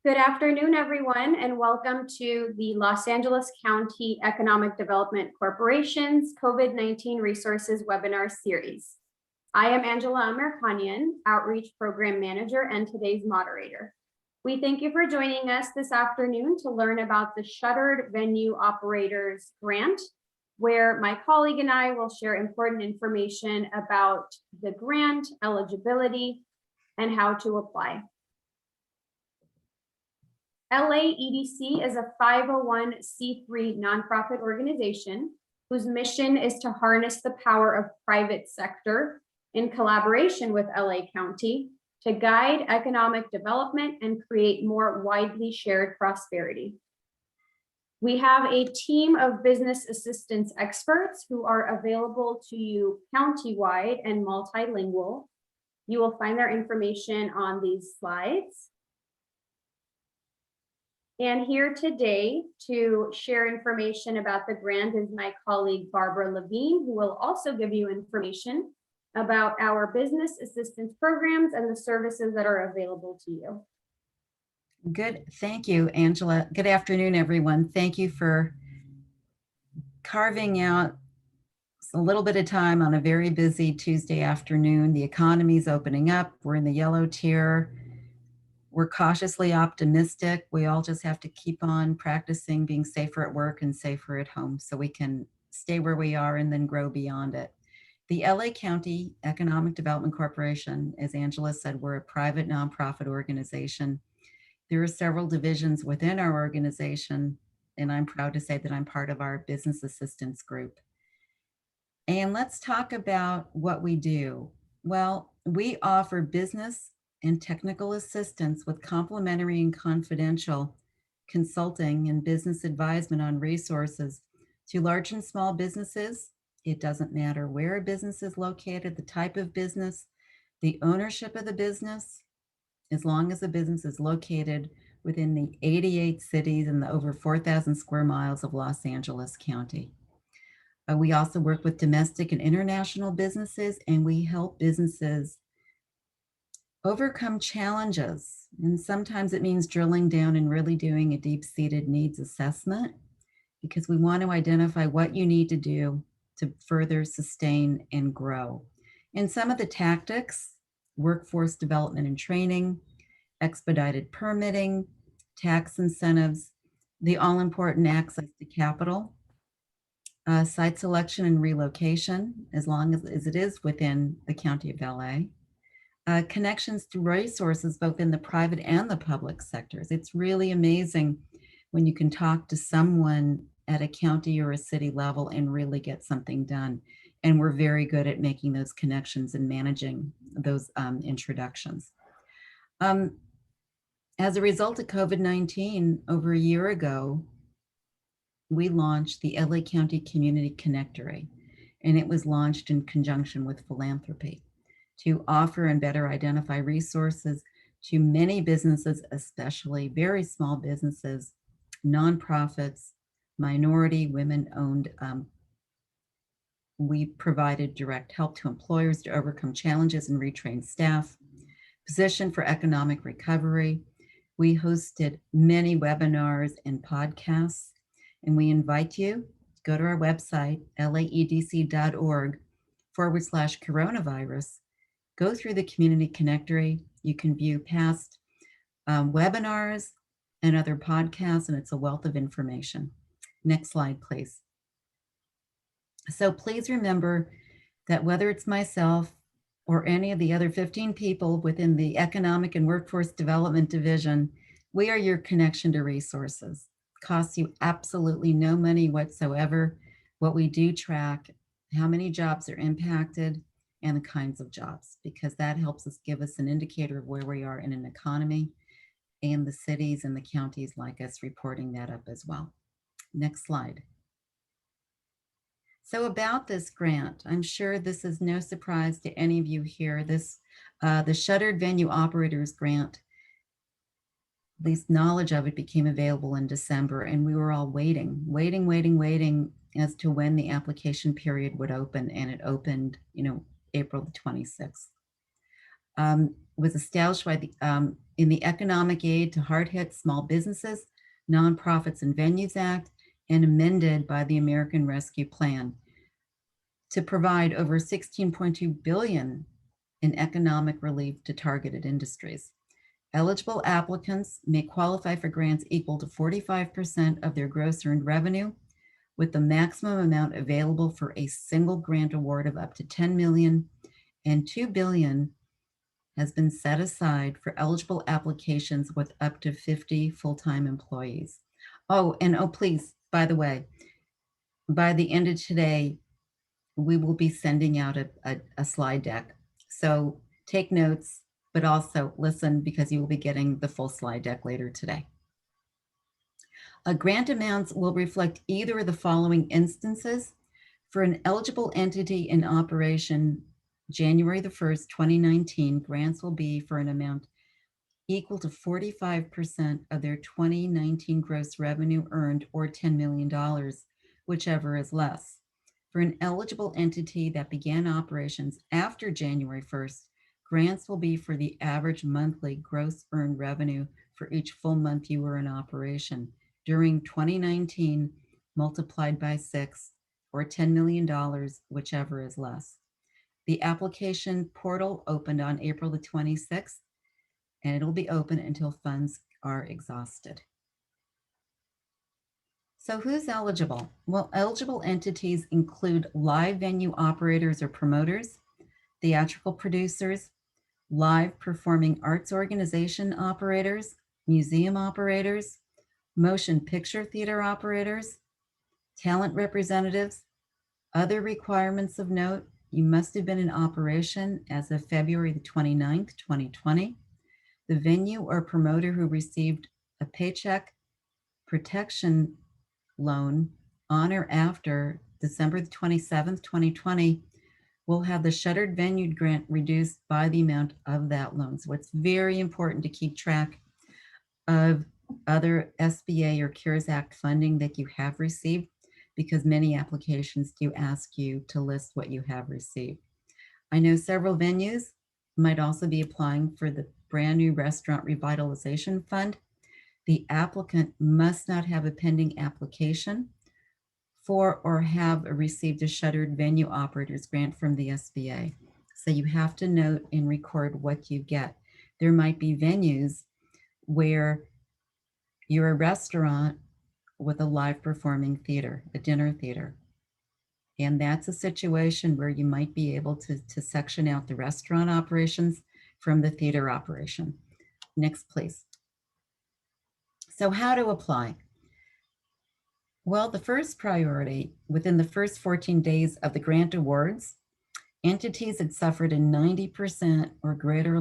Good afternoon, everyone, and welcome to the Los Angeles County Economic Development Corporation's COVID-19 Resources Webinar Series. I am Angela Amirkhanian, Outreach Program Manager and today's moderator. We thank you for joining us this afternoon to learn about the Shuttered Venue Operators grant, where my colleague and I will share important information about the grant, eligibility, and how to apply. LAEDC is a 501c3 nonprofit organization whose mission is to harness the power of private sector in collaboration with LA County to guide economic development and create more widely shared prosperity. We have a team of business assistance experts who are available to you countywide and multilingual. You will find their information on these slides. And here today to share information about the grant is my colleague, Barbara Levine, who will also give you information about our business assistance programs and the services that are available to you. Good. Thank you, Angela. Good afternoon, everyone. Thank you for carving out a little bit of time on a very busy Tuesday afternoon. The economy's opening up. We're in the yellow tier. We're cautiously optimistic. We all just have to keep on practicing being safer at work and safer at home so we can stay where we are and then grow beyond it. The LA County Economic Development Corporation, as Angela said, we're a private nonprofit organization. There are several divisions within our organization, and I'm proud to say that I'm part of our business assistance group. And let's talk about what we do. Well, we offer business and technical assistance with complimentary and confidential consulting and business advisement on resources to large and small businesses. It doesn't matter where a business is located, the type of business, the ownership of the business, as long as the business is located within the 88 cities and the over 4,000 square miles of Los Angeles County. We also work with domestic and international businesses, and we help businesses overcome challenges. And sometimes it means drilling down and really doing a deep-seated needs assessment, because we want to identify what you need to do to further sustain and grow. And some of the tactics: workforce development and training, expedited permitting, tax incentives, the all-important access to capital, site selection and relocation, as long as it is within the County of LA, connections to resources both in the private and the public sectors. It's really amazing when you can talk to someone at a county or a city level and really get something done. And we're very good at making those connections and managing those introductions. As a result of COVID-19, over a year ago, we launched the LA County Community Connectory, and it was launched in conjunction with philanthropy to offer and better identify resources to many businesses, especially very small businesses, nonprofits, minority, women-owned. We provided direct help to employers to overcome challenges and retrain staff, position for economic recovery. We hosted many webinars and podcasts, and we invite you to go to our website, laedc.org/coronavirus. Go through the Community Connectory. You can view past webinars and other podcasts, and it's a wealth of information. Next slide, please. So please remember that whether it's myself or any of the other 15 people within the Economic and Workforce Development Division, we are your connection to resources. Costs you absolutely no money whatsoever. What we do track, how many jobs are impacted, and the kinds of jobs, because that helps us give us an indicator of where we are in an economy, and the cities and the counties like us reporting that up as well. Next slide. So about this grant, I'm sure this is no surprise to any of you here. This, the Shuttered Venue Operators grant, at least knowledge of it became available in December, and we were all waiting as to when the application period would open, and it opened, April the 26th. Was established by the in the Economic Aid to Hard-Hit Small Businesses, Nonprofits and Venues Act, and amended by the American Rescue Plan to provide over $16.2 billion in economic relief to targeted industries. Eligible applicants may qualify for grants equal to 45% of their gross earned revenue, with the maximum amount available for a single grant award of up to $10 million, and $2 billion has been set aside for eligible applications with up to 50 full-time employees. Oh, and please, by the way, by the end of today, we will be sending out a slide deck. So take notes, but also listen, because you will be getting the full slide deck later today. Grant amounts will reflect either of the following instances. For an eligible entity in operation January the 1st, 2019, grants will be for an amount equal to 45% of their 2019 gross revenue earned, or $10 million, whichever is less. For an eligible entity that began operations after January 1st, grants will be for the average monthly gross earned revenue for each full month you were in operation during 2019, multiplied by 6, or $10 million, whichever is less. The application portal opened on April the 26th, and it'll be open until funds are exhausted. So who's eligible? Well, eligible entities include live venue operators or promoters, theatrical producers, live performing arts organization operators, museum operators, motion picture theater operators, talent representatives. Other requirements of note: you must have been in operation as of February the 29th, 2020. The venue or promoter who received a Paycheck Protection loan on or after December the 27th, 2020 will have the Shuttered Venue grant reduced by the amount of that loan. So it's very important to keep track of other SBA or CARES Act funding that you have received, because many applications do ask you to list what you have received. I know several venues might also be applying for the brand new Restaurant Revitalization Fund. The applicant must not have a pending application for or have received a Shuttered Venue Operators grant from the SBA. So you have to note and record what you get. There might be venues where you're a restaurant with a live performing theater, a dinner theater. And that's a situation where you might be able to section out the restaurant operations from the theater operation. Next, please. So how to apply? Well, the first priority, within the first 14 days of the grant awards, entities had suffered a 90% or greater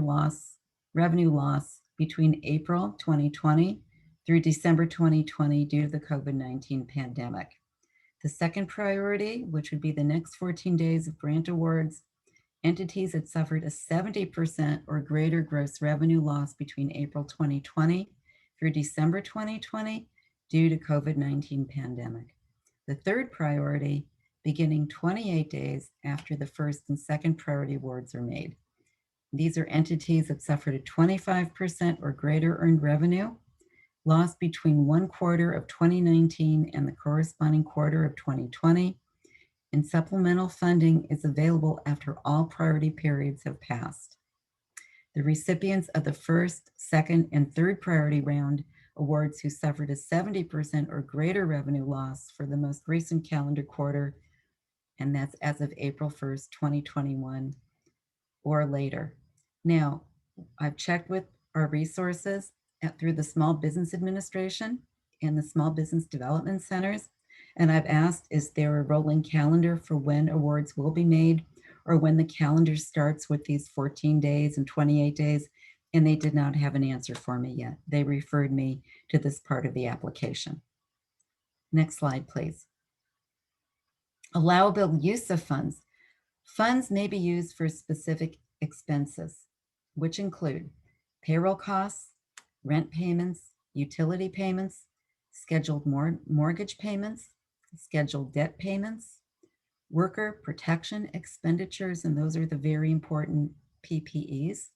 revenue loss between April 2020 through December 2020 due to the COVID-19 pandemic. The second priority, which would be the next 14 days of grant awards, entities had suffered a 70% or greater gross revenue loss between April 2020 through December 2020 due to COVID-19 pandemic. The third priority, beginning 28 days after the first and second priority awards are made. These are entities that suffered a 25% or greater earned revenue lost between one quarter of 2019 and the corresponding quarter of 2020, and supplemental funding is available after all priority periods have passed. The recipients of the first, second, and third priority round awards who suffered a 70% or greater revenue loss for the most recent calendar quarter, and that's as of April 1st, 2021 or later. Now, I've checked with our resources through the Small Business Administration and the Small Business Development Centers, and I've asked, is there a rolling calendar for when awards will be made, or when the calendar starts with these 14 days and 28 days, and they did not have an answer for me yet. They referred me to this part of the application. Next slide, please. Allowable use of funds. Funds may be used for specific expenses, which include payroll costs, rent payments, utility payments, scheduled mortgage payments, scheduled debt payments, worker protection expenditures, and those are the very important PPEs,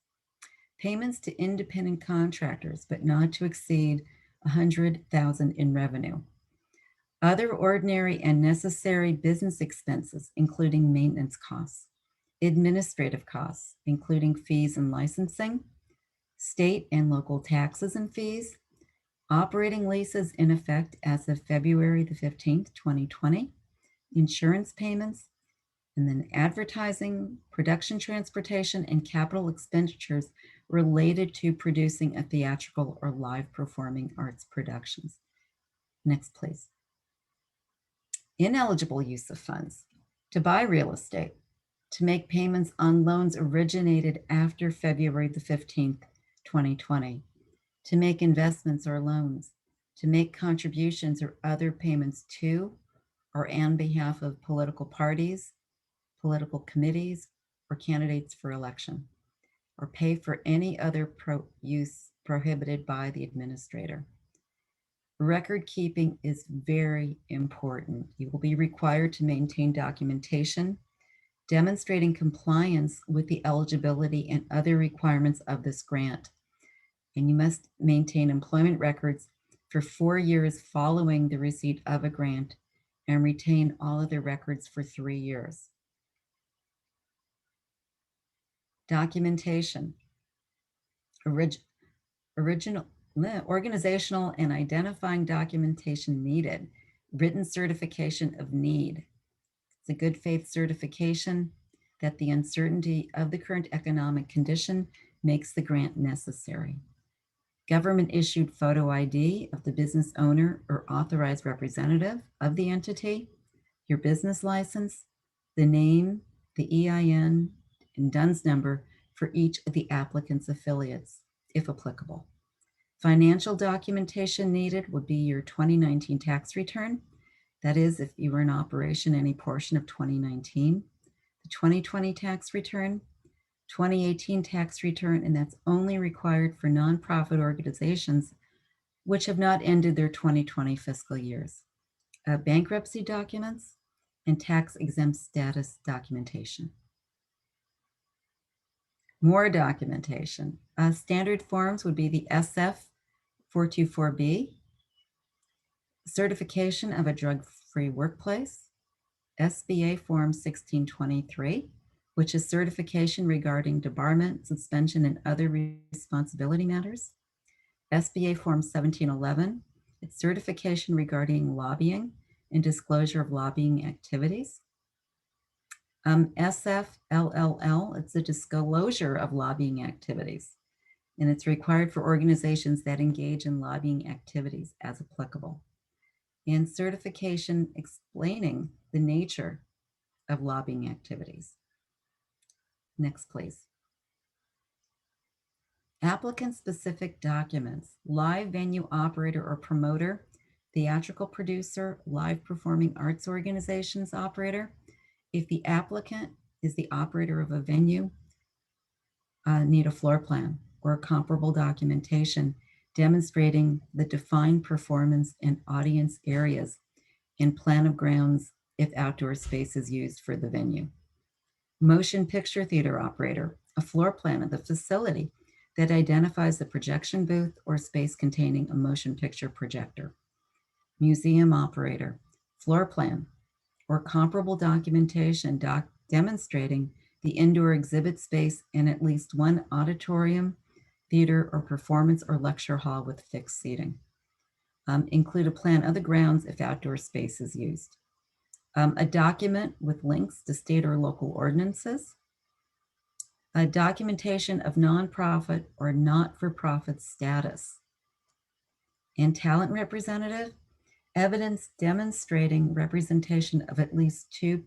Payments to independent contractors, but not to exceed $100,000 in revenue. Other ordinary and necessary business expenses, including maintenance costs, administrative costs, including fees and licensing, state and local taxes and fees, operating leases in effect as of February the 15th, 2020, insurance payments, and then advertising, production, transportation, and capital expenditures related to producing a theatrical or live performing arts productions. Next, please. Ineligible use of funds: to buy real estate, to make payments on loans originated after February the 15th, 2020, to make investments or loans, to make contributions or other payments to or on behalf of political parties, political committees, or candidates for election, or pay for any other use prohibited by the administrator. Record keeping is very important. You will be required to maintain documentation demonstrating compliance with the eligibility and other requirements of this grant. And you must maintain employment records for 4 years following the receipt of a grant and retain all of the records for 3 years. Documentation: organizational and identifying documentation needed. Written certification of need. It's a good faith certification that the uncertainty of the current economic condition makes the grant necessary. Government issued photo ID of the business owner or authorized representative of the entity, your business license, the name, the EIN, and DUNS number for each of the applicant's affiliates, if applicable. Financial documentation needed would be your 2019 tax return. That is, if you were in operation any portion of 2019, the 2020 tax return, 2018 tax return, and that's only required for nonprofit organizations which have not ended their 2020 fiscal years. Bankruptcy documents and tax exempt status documentation. More documentation. Standard forms would be the SF 424B, certification of a drug-free workplace, SBA Form 1623, which is certification regarding debarment, suspension, and other responsibility matters. SBA Form 1711, it's certification regarding lobbying and disclosure of lobbying activities. SFLLL, it's a disclosure of lobbying activities, and it's required for organizations that engage in lobbying activities as applicable. And certification explaining the nature of lobbying activities. Next, please. Applicant-specific documents: live venue operator or promoter, theatrical producer, live performing arts organizations operator. If the applicant is the operator of a venue, need a floor plan or comparable documentation demonstrating the defined performance and audience areas and plan of grounds if outdoor space is used for the venue. Motion picture theater operator, a floor plan of the facility that identifies the projection booth or space containing a motion picture projector. Museum operator, floor plan or comparable documentation demonstrating the indoor exhibit space and at least one auditorium, theater, or performance or lecture hall with fixed seating. Include a plan of the grounds if outdoor space is used. A document with links to state or local ordinances. A documentation of nonprofit or not-for-profit status. And talent representative, evidence demonstrating representation of at least 2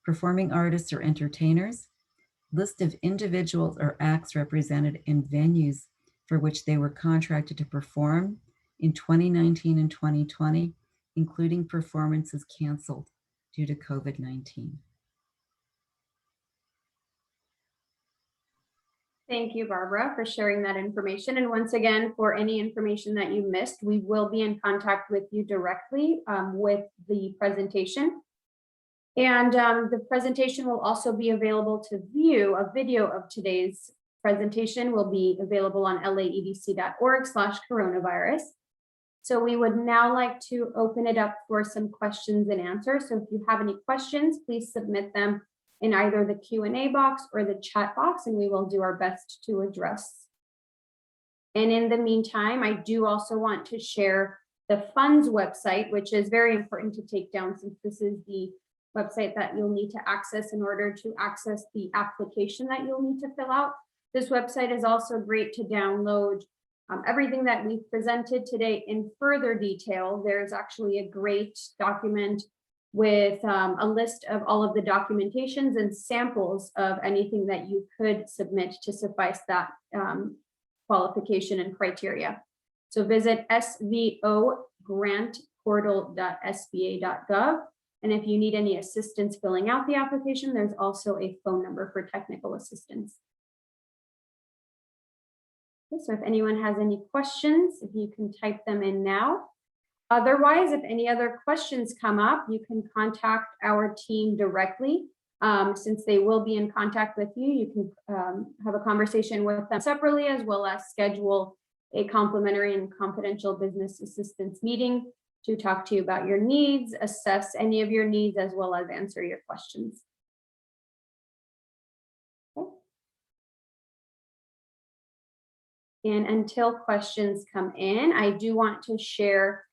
performing artists or entertainers, list of individuals or acts represented in venues for which they were contracted to perform in 2019 and 2020, including performances canceled due to COVID-19. Thank you, Barbara, for sharing that information. And once again, for any information that you missed, we will be in contact with you directly with the presentation. And the presentation will also be available to view. A video of today's presentation will be available on laedc.org/coronavirus. So we would now like to open it up for some questions and answers. So if you have any questions, please submit them in either the Q&A box or the chat box, and we will do our best to address. And in the meantime, I do also want to share the funds website, which is very important to take down since this is the website that you'll need to access in order to access the application that you'll need to fill out. This website is also great to download everything that we've presented today in further detail. There's actually a great document with a list of all of the documentations and samples of anything that you could submit to suffice that qualification and criteria. So visit svograntportal.sba.gov. And if you need any assistance filling out the application, there's also a phone number for technical assistance. Okay, so if anyone has any questions, if you can type them in now. Otherwise, if any other questions come up, you can contact our team directly. Since they will be in contact with you, you can have a conversation with them separately, as well as schedule a complimentary and confidential business assistance meeting to talk to you about your needs, assess any of your needs, as well as answer your questions. Okay. And until questions come in, I do want to share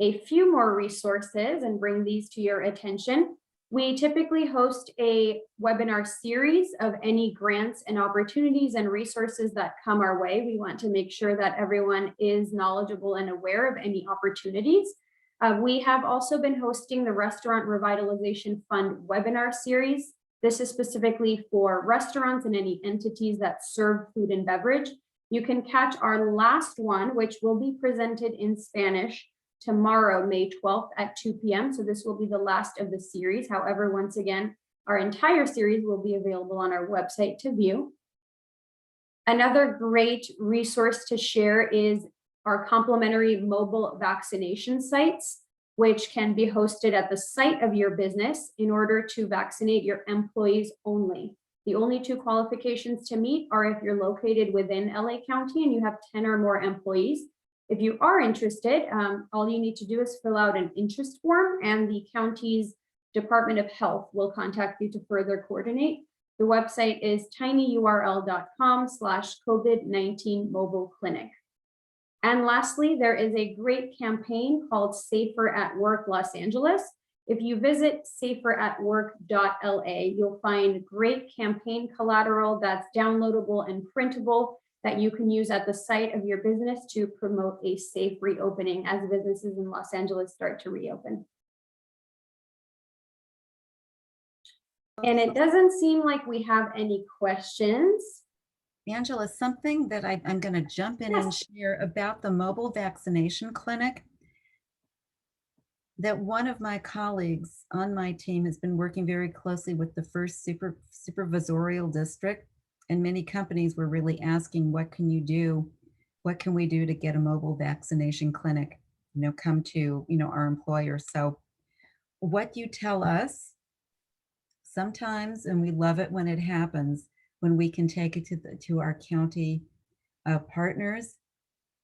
a few more resources and bring these to your attention. We typically host a webinar series of any grants and opportunities and resources that come our way. We want to make sure that everyone is knowledgeable and aware of any opportunities. We have also been hosting the Restaurant Revitalization Fund webinar series. This is specifically for restaurants and any entities that serve food and beverage. You can catch our last one, which will be presented in Spanish tomorrow, May 12th at 2 p.m. So this will be the last of the series. However, once again, our entire series will be available on our website to view. Another great resource to share is our complimentary mobile vaccination sites, which can be hosted at the site of your business in order to vaccinate your employees only. The only two qualifications to meet are if you're located within LA County and you have 10 or more employees. If you are interested, all you need to do is fill out an interest form, and the county's Department of Health will contact you to further coordinate. The website is tinyurl.com/COVID-19 mobile clinic. And lastly, there is a great campaign called Safer at Work Los Angeles. If you visit saferatwork.la, you'll find great campaign collateral that's downloadable and printable that you can use at the site of your business to promote a safe reopening as businesses in Los Angeles start to reopen. And it doesn't seem like we have any questions. Angela, something that I'm going to jump in and share about the mobile vaccination clinic, that one of my colleagues on my team has been working very closely with the first supervisorial district, and many companies were really asking, what can you do? What can we do to get a mobile vaccination clinic, come to, our employer? So what you tell us sometimes, and we love it when it happens, when we can take it to our county partners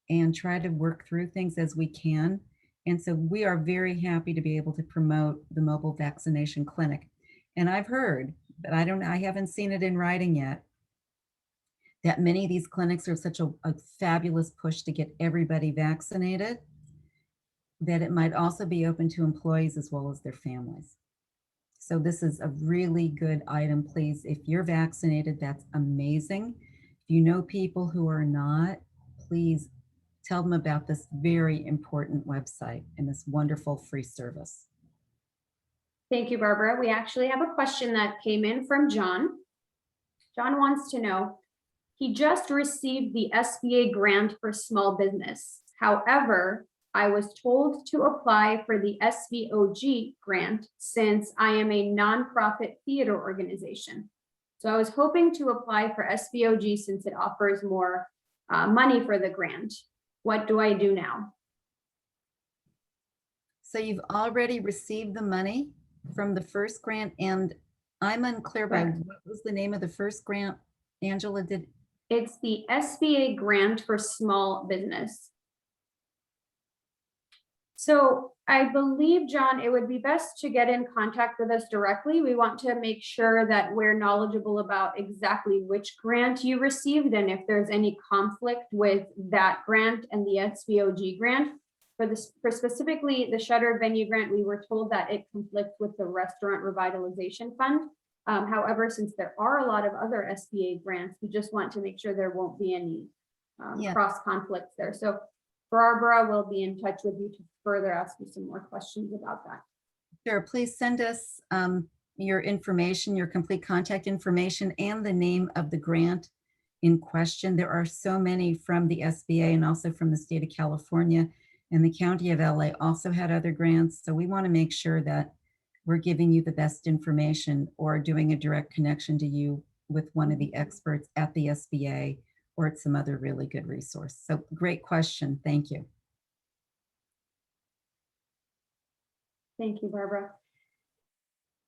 and try to work through things as we can. And so we are very happy to be able to promote the mobile vaccination clinic. And I've heard, but I haven't seen it in writing yet, that many of these clinics are such a fabulous push to get everybody vaccinated, that it might also be open to employees as well as their families. So this is a really good item. Please, if you're vaccinated, that's amazing. If you know people who are not, please tell them about this very important website and this wonderful free service. Thank you, Barbara. We actually have a question that came in from John. John wants to know, he just received the SBA grant for small business. However, I was told to apply for the SVOG grant since I am a nonprofit theater organization. So I was hoping to apply for SVOG since it offers more money for the grant. What do I do now? So you've already received the money from the first grant, and I'm unclear by what was the name of the first grant, Angela did. It's the SBA grant for small business. So I believe, John, it would be best to get in contact with us directly. We want to make sure that we're knowledgeable about exactly which grant you received and if there's any conflict with that grant and the SBOG grant. For specifically the Shuttered Venue grant, we were told that it conflicts with the Restaurant Revitalization Fund. However, since there are a lot of other SBA grants, we just want to make sure there won't be any cross conflicts there. So Barbara will be in touch with you to further ask you some more questions about that. Sure, please send us your information, your complete contact information, and the name of the grant in question. There are so many from the SBA and also from the state of California, and the County of LA also had other grants. So we want to make sure that we're giving you the best information or doing a direct connection to you with one of the experts at the SBA or at some other really good resource. So great question. Thank you. Thank you, Barbara.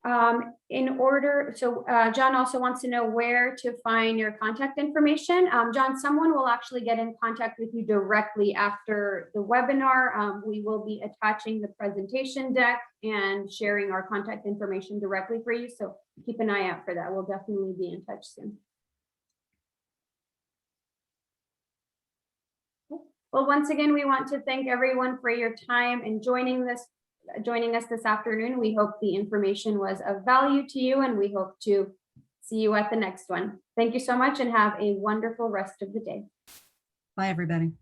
John also wants to know where to find your contact information. John, someone will actually get in contact with you directly after the webinar. We will be attaching the presentation deck and sharing our contact information directly for you. So keep an eye out for that. We'll definitely be in touch soon. Well, once again, we want to thank everyone for your time and joining us this afternoon. We hope the information was of value to you, and we hope to see you at the next one. Thank you so much and have a wonderful rest of the day. Bye, everybody.